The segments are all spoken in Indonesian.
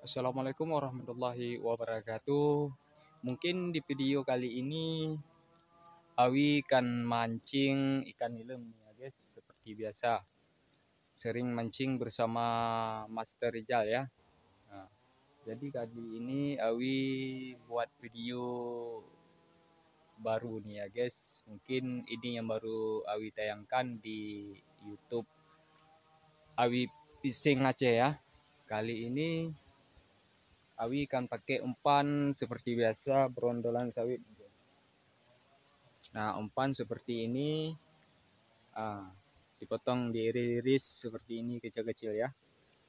Assalamualaikum warahmatullahi wabarakatuh. Mungkin di video kali ini Awi akan mancing ikan nilem ya guys, seperti biasa. Sering mancing bersama Master Rizal ya. Nah, jadi kali ini Awi buat video baru nih ya guys. Mungkin ini yang baru Awi tayangkan di YouTube Awi Fishing Aceh ya. Kali ini Awi akan pakai umpan seperti biasa berondolan sawit. Nah, umpan seperti ini dipotong diiris-iris seperti ini kecil-kecil ya.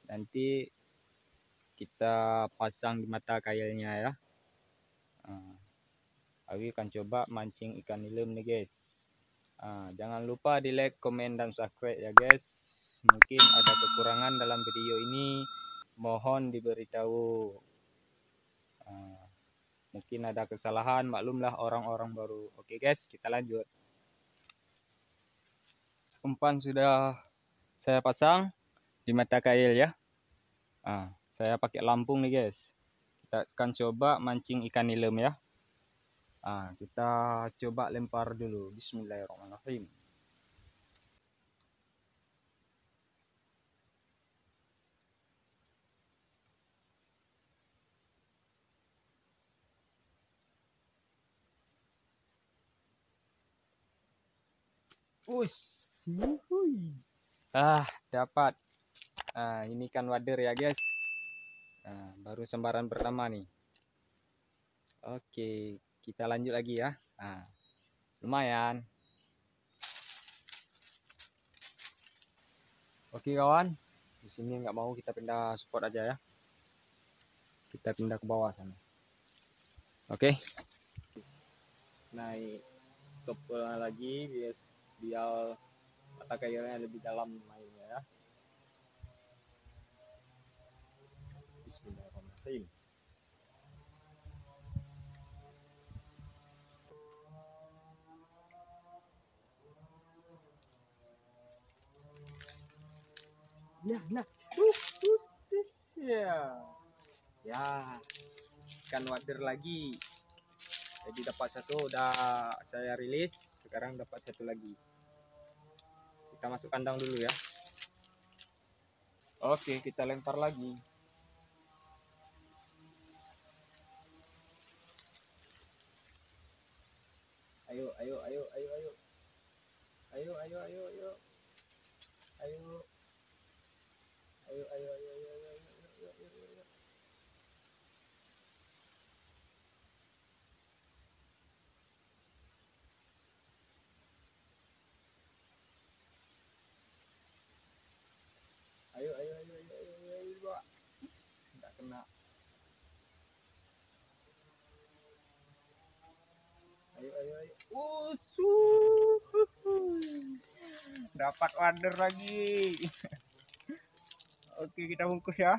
Nanti kita pasang di mata kailnya ya. Awi akan coba mancing ikan nilem nih guys. Jangan lupa di like, komen, dan subscribe ya guys. Mungkin ada kekurangan dalam video ini, mohon diberitahu. Mungkin ada kesalahan, maklumlah orang-orang baru. Oke guys, kita lanjut. Umpan sudah saya pasang di mata kail ya. Saya pakai lampung nih guys. Kita akan coba mancing ikan nilem ya. Kita coba lempar dulu. Bismillahirrahmanirrahim. Dapat. Ini ikan wader ya guys. Baru sembaran pertama nih. Oke, kita lanjut lagi ya. Lumayan. Oke kawan, di sini nggak mau kita pindah spot aja ya. Kita pindah ke bawah sana. Oke. Naik stop lagi biar mata kailnya lebih dalam mainnya ya. Bismillahirrahmanirrahim. Ya, ikan wader lagi. Jadi dapat satu, udah saya rilis. Sekarang dapat satu lagi. Kita masuk kandang dulu ya. Oke, kita lempar lagi. Ayo. Ayo. Nggak kena. Ayo. Dapat wader lagi. Oke, kita bungkus ya.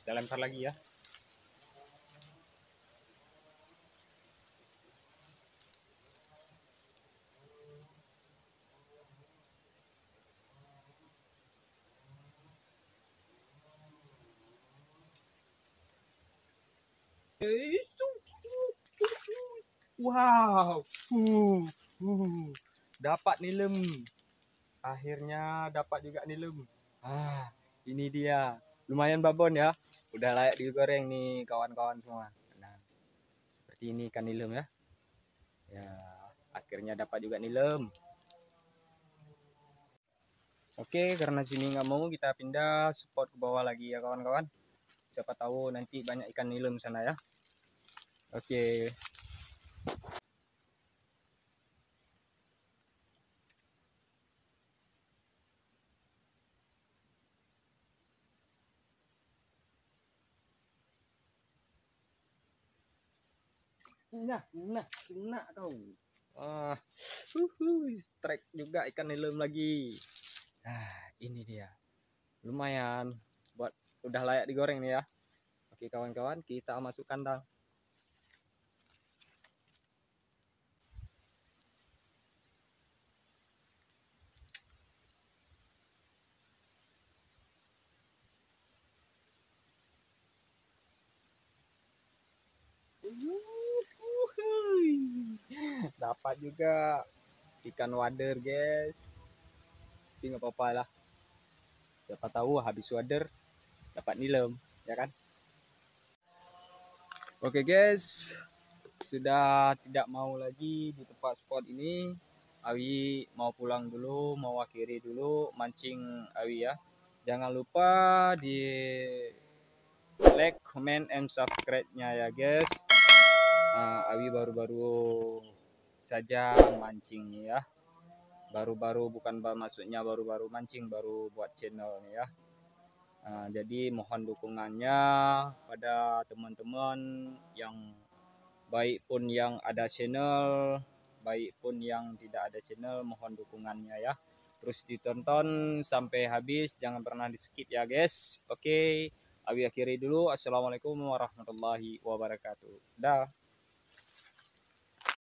Kita lempar lagi ya. Wow. Dapat nilem. Akhirnya dapat juga nilem. Ini dia. Lumayan babon ya. Udah layak digoreng nih kawan-kawan semua. Nah, seperti ini ikan nilem ya. Ya, akhirnya dapat juga nilem. Oke, karena sini nggak mau, kita pindah spot ke bawah lagi ya kawan-kawan. Siapa tahu nanti banyak ikan nilem sana ya. Oke. Kena kau. Strike juga ikan nilem lagi. Ini dia. Lumayan buat udah layak digoreng nih ya. Oke kawan-kawan, kita masuk kandang. dapat juga ikan wader guys, tapi nggak apa-apa lah, siapa tahu habis wader dapat nilem ya kan. Oke guys, sudah tidak mau lagi di tempat spot ini. Awi mau pulang dulu, mau akhiri dulu mancing Awi ya. Jangan lupa di like, comment, and subscribe-nya ya guys. Awi baru-baru saja mancing ya. Baru-baru bukan maksudnya baru-baru mancing, baru buat channel nih ya. Jadi mohon dukungannya pada teman-teman yang baik pun yang ada channel, baik pun yang tidak ada channel, mohon dukungannya ya. Terus ditonton sampai habis, jangan pernah di skip ya guys. Oke, Awi akhiri dulu. Assalamualaikum warahmatullahi wabarakatuh. Dah.